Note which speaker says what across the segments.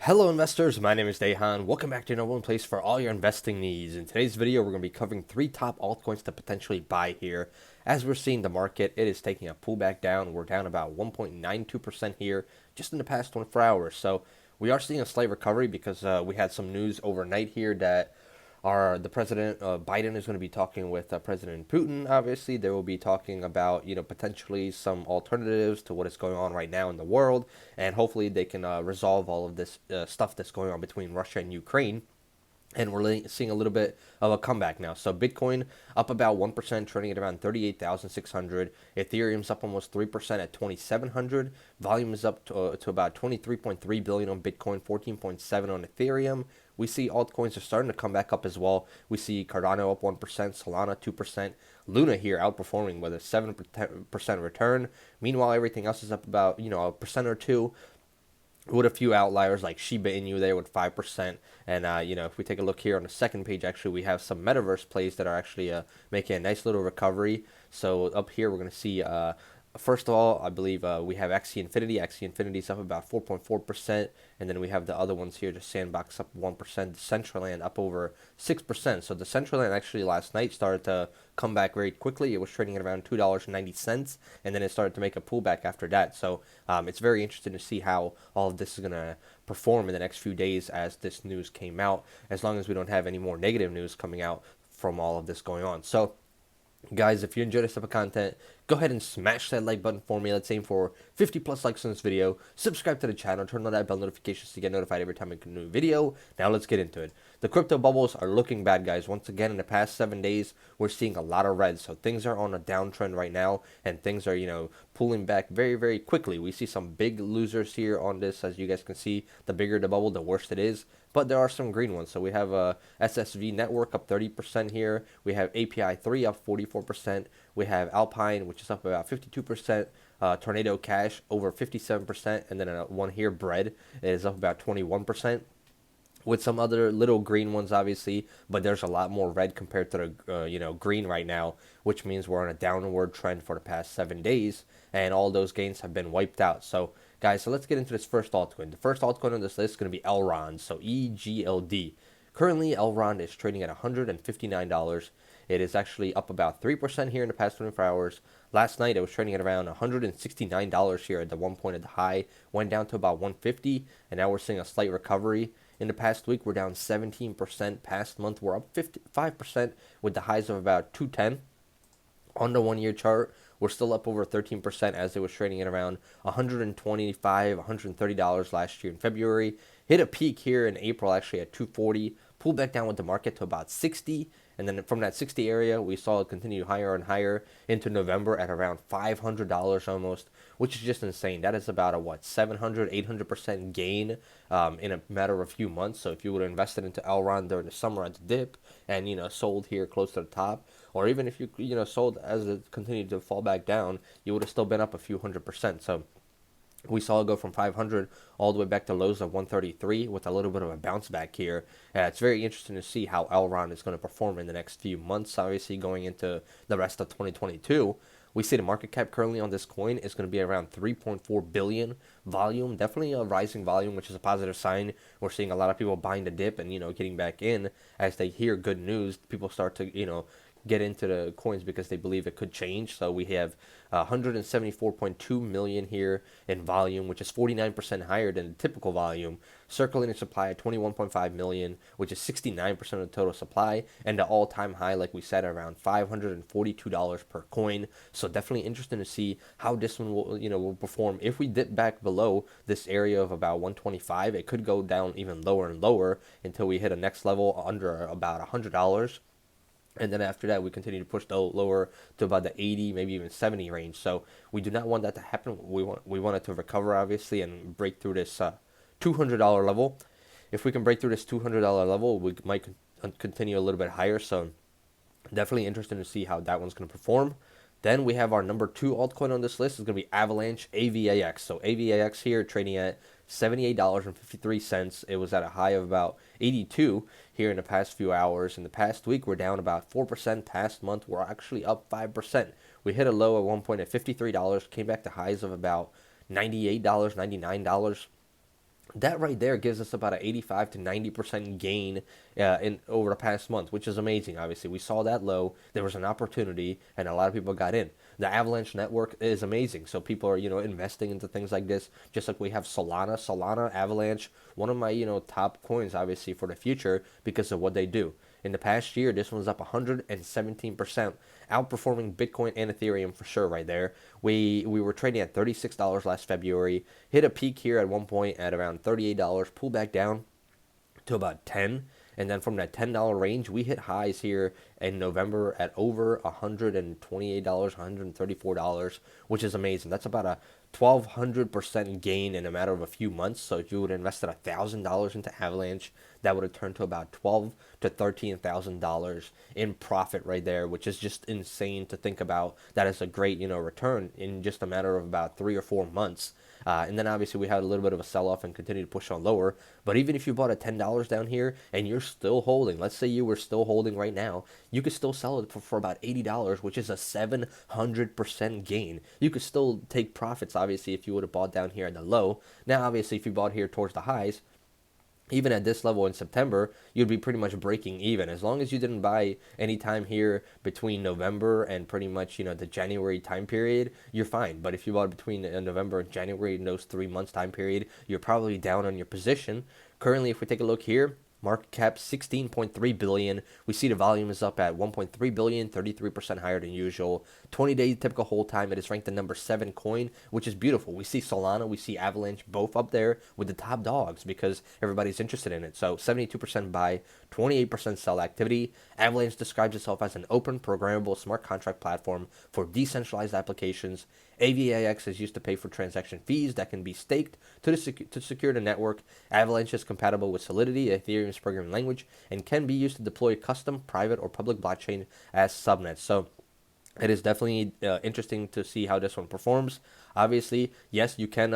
Speaker 1: Hello investors, my name is Dehan. Welcome back to your number one place for all your investing needs. In today's video, we're going to be covering three top altcoins to potentially buy here. As we're seeing the market, it is taking a pullback down. We're down about 1.92% here just in the past 24 hours. So we are seeing a slight recovery because we had some news overnight here that the president Biden is going to be talking with President Putin. Obviously, they will be talking about potentially some alternatives to what is going on right now in the world, and hopefully they can resolve all of this stuff that's going on between Russia and Ukraine. And we're seeing a little bit of a comeback now. So Bitcoin up about 1%, trading at around 38,600. Ethereum's up almost 3% at 2,700. Volume is up to about 23.3 billion on Bitcoin, 14.7 on Ethereum. We see altcoins are starting to come back up as well. We see Cardano up 1%, Solana 2%, Luna here outperforming with a 7% return. Meanwhile, everything else is up about a percent or two, with a few outliers like Shiba Inu there with 5%. And, if we take a look here on the second page, actually, we have some metaverse plays that are actually making a nice little recovery. So up here, we're going to see, first of all, I believe we have Axie Infinity. Axie Infinity is up about 4.4%. And then we have the other ones here, just Sandbox up 1%, Decentraland up over 6%. So Decentraland actually last night started to come back very quickly. It was trading at around $2.90, and then it started to make a pullback after that. So it's very interesting to see how all of this is going to perform in the next few days as this news came out, as long as we don't have any more negative news coming out from all of this going on. So guys, if you enjoyed this type of content, go ahead and smash that like button for me. Let's aim for 50 plus likes on this video. Subscribe to the channel, turn on that bell notifications to get notified every time I make a new video. Now let's get into it. The crypto bubbles are looking bad, guys. Once again, in the past 7 days, we're seeing a lot of red. So things are on a downtrend right now, and things are, pulling back very, very quickly. We see some big losers here on this. As you guys can see, the bigger the bubble, the worse it is. But there are some green ones. So we have SSV Network up 30% here. We have API 3 up 44%. We have Alpine, which is up about 52%. Tornado Cash over 57%. And then one here, Bread, is up about 21%. With some other little green ones, obviously, but there's a lot more red compared to the green right now, which means we're on a downward trend for the past 7 days, and all those gains have been wiped out. So guys, so let's get into this first altcoin. The first altcoin on this list is going to be Elrond, so EGLD. Currently, Elrond is trading at $159. It is actually up about 3% here in the past 24 hours. Last night, it was trading at around $169 here at the one point of the high. Went down to about $150, and now we're seeing a slight recovery. In the past week, we're down 17%. Past month, we're up 5% with the highs of about 210. On the 1 year chart, we're still up over 13% as it was trading at around $125, $130 last year in February. Hit a peak here in April actually at 240, pulled back down with the market to about 60. And then from that 60 area, we saw it continue higher and higher into November at around $500 almost, which is just insane. That is about a 700, 800% gain in a matter of a few months. So if you would have invested into Elrond during the summer at the dip and sold here close to the top, or even if you sold as it continued to fall back down, you would have still been up a few 100%. So we saw it go from 500 all the way back to lows of 133 with a little bit of a bounce back here. It's very interesting to see how Elrond is going to perform in the next few months, obviously going into the rest of 2022. We see the market cap currently on this coin is going to be around 3.4 billion. Volume, definitely a rising volume, which is a positive sign. We're seeing a lot of people buying the dip and, getting back in as they hear good news. People start to, get into the coins because they believe it could change. So we have 174.2 million here in volume, which is 49% higher than the typical volume. Circulating supply at 21.5 million, which is 69% of the total supply, and the all-time high, like we said, around $542 per coin. So definitely interesting to see how this one will perform. If we dip back below this area of about 125, it could go down even lower and lower until we hit a next level under about $100. And then after that, we continue to push lower to about the 80, maybe even 70 range. So we do not want that to happen. We want it to recover, obviously, and break through this $200 level. If we can break through this $200 level, we might continue a little bit higher. So definitely interesting to see how that one's going to perform. Then we have our number 2 altcoin on this list is going to be Avalanche AVAX. So AVAX here trading at $78.53. It was at a high of about 82 here in the past few hours. In the past week, we're down about 4%. Past month, we're actually up 5%. We hit a low at one point at $53, came back to highs of about $98, $99. That right there gives us about an 85 to 90% gain in over the past month, which is amazing. Obviously, we saw that low. There was an opportunity, and a lot of people got in. The Avalanche network is amazing, so people are investing into things like this. Just like we have Solana, Avalanche, one of my top coins, obviously for the future because of what they do. In the past year, this one's up 117%, outperforming Bitcoin and Ethereum for sure right there. We were trading at $36 last February, hit a peak here at one point at around $38, pulled back down to about 10, and then from that $10 range we hit highs here in November at over $128, $134, which is amazing. That's about a 1,200% gain in a matter of a few months. So if you would have invested $1,000 into Avalanche, that would have turned to about $12,000 to $13,000 in profit right there, which is just insane to think about. That is a great return in just a matter of about 3 or 4 months. And then obviously we had a little bit of a sell-off and continued to push on lower. But even if you bought at $10 down here and you're still holding, let's say you were still holding right now, you could still sell it for about $80, which is a 700% gain. You could still take profits, obviously, if you would have bought down here at the low. Now, obviously, if you bought here towards the highs, even at this level in September, you'd be pretty much breaking even. As long as you didn't buy any time here between November and pretty much, the January time period, you're fine. But if you bought between November and January in those 3 months time period, you're probably down on your position. Currently, if we take a look here, market cap 16.3 billion. We see the volume is up at 1.3 billion, 33% higher than usual. 20-day typical hold time, it is ranked the number 7 coin, which is beautiful. We see Solana, we see Avalanche both up there with the top dogs because everybody's interested in it. So 72% buy, 28% sell activity. Avalanche describes itself as an open, programmable smart contract platform for decentralized applications. AVAX is used to pay for transaction fees that can be staked to secure the network. Avalanche is compatible with Solidity, Ethereum's programming language, and can be used to deploy custom, private, or public blockchain as subnets. So it is definitely interesting to see how this one performs. Obviously, yes, you can,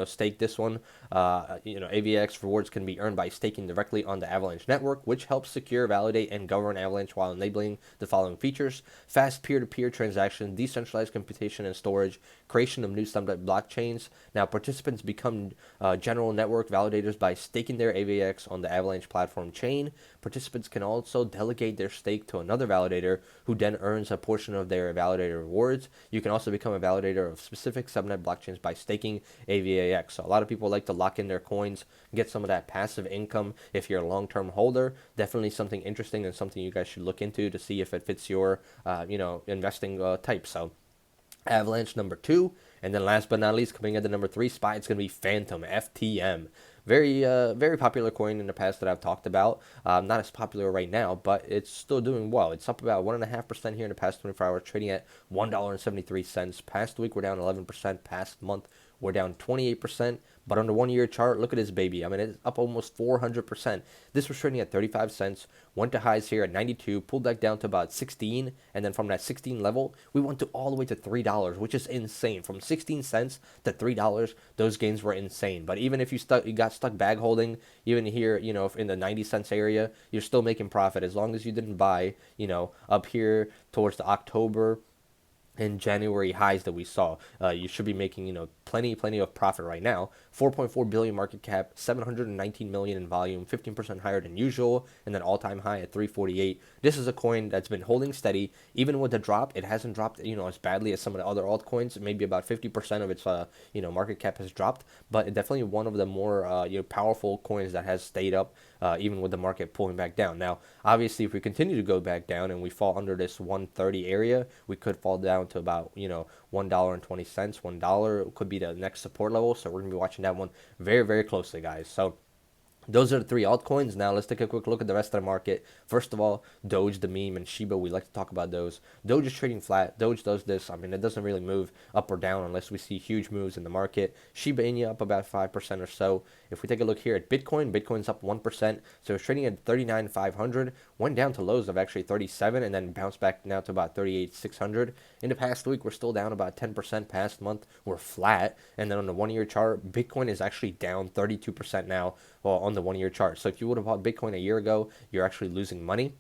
Speaker 1: stake this one. AVX rewards can be earned by staking directly on the Avalanche network, which helps secure, validate, and govern Avalanche while enabling the following features: fast peer-to-peer transaction, decentralized computation and storage, creation of new subnet blockchains. Now, participants become general network validators by staking their AVX on the Avalanche platform chain. Participants can also delegate their stake to another validator who then earns a portion of their validator rewards. You can also become a validator of specific subnet blockchains by staking AVAX. So a lot of people like to lock in their coins, get some of that passive income. If you're a long-term holder, definitely something interesting and something you guys should look into to see if it fits your, investing type. So Avalanche number 2, and then last but not least, coming at the number 3 spot, it's going to be Fantom, FTM. Very popular coin in the past that I've talked about. Not as popular right now, but it's still doing well. It's up about 1.5% here in the past 24 hours, trading at $1.73. Past week, we're down 11%. Past month, we're down 28%. But on the 1-year chart, look at this baby. I mean, it's up almost 400%. This was trading at 35 cents, went to highs here at 92, pulled back down to about 16, and then from that 16 level, we went to all the way to $3, which is insane. From 16 cents to $3, those gains were insane. But even if you got stuck bag holding, even here, in the 90 cents area, you're still making profit as long as you didn't buy, up here towards the October and January highs that we saw. You should be making, plenty of profit right now. 4.4 billion market cap, 719 million in volume, 15% higher than usual, and then all-time high at 348. This is a coin that's been holding steady. Even with the drop, it hasn't dropped, as badly as some of the other altcoins. Maybe about 50% of its, market cap has dropped, but definitely one of the more, powerful coins that has stayed up, even with the market pulling back down. Now, obviously, if we continue to go back down and we fall under this 130 area, we could fall down to about, $1.20. $1 could be the next support level. So we're going to be watching that one very, very closely, guys. So those are the 3 altcoins. Now let's take a quick look at the rest of the market. First of all, Doge, the meme, and Shiba, we like to talk about those. Doge is trading flat. Doge does this. I mean, it doesn't really move up or down unless we see huge moves in the market. Shiba Inu up about 5% or so. If we take a look here at Bitcoin, Bitcoin's up 1%. So it's trading at 39,500. Went down to lows of actually 37 and then bounced back now to about 38,600. In the past week, we're still down about 10%. Past month, we're flat. And then on the 1-year chart, Bitcoin is actually down 32% now on the 1-year chart. So if you would have bought Bitcoin a year ago, you're actually losing money,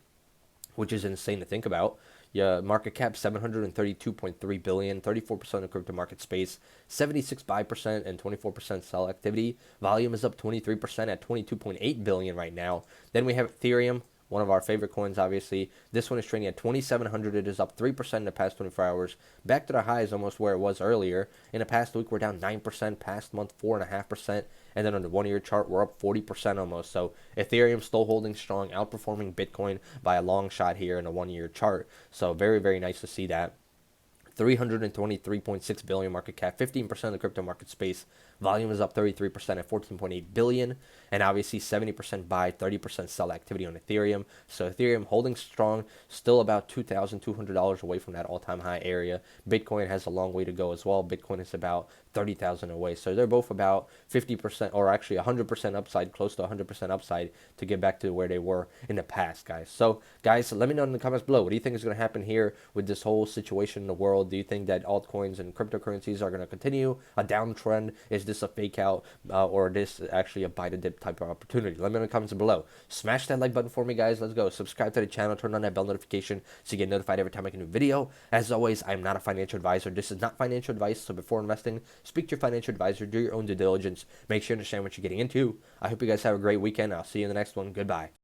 Speaker 1: which is insane to think about. Yeah, market cap 732.3 billion, 34% of crypto market space, 76 buy percent and 24% sell activity. Volume is up 23% at 22.8 billion right now. Then we have Ethereum, one of our favorite coins, obviously. This one is trading at 2,700. It is up 3% in the past 24 hours. Back to the highs, almost where it was earlier. In the past week, we're down 9%. Past month, 4.5%. And then on the 1 year chart, we're up 40% almost. So Ethereum still holding strong, outperforming Bitcoin by a long shot here in the 1 year chart. So very, very nice to see that. 323.6 billion market cap, 15% of the crypto market space. Volume is up 33% at 14.8 billion, and obviously 70% buy, 30% sell activity on Ethereum. So Ethereum holding strong, still about $2,200 away from that all-time high area. Bitcoin has a long way to go as well. Bitcoin is about 30,000 away. So they're both about 50% or actually 100% upside, close to 100% upside to get back to where they were in the past, guys. So guys, let me know in the comments below. What do you think is going to happen here with this whole situation in the world? Do you think that altcoins and cryptocurrencies are going to continue a downtrend? Is this a fake out or this actually a buy to dip type of opportunity? Let me know in the comments below. Smash that like button for me, guys. Let's go. Subscribe to the channel. Turn on that bell notification so you get notified every time I make a new video. As always, I'm not a financial advisor. This is not financial advice. So before investing, speak to your financial advisor. Do your own due diligence. Make sure you understand what you're getting into. I hope you guys have a great weekend. I'll see you in the next one. Goodbye.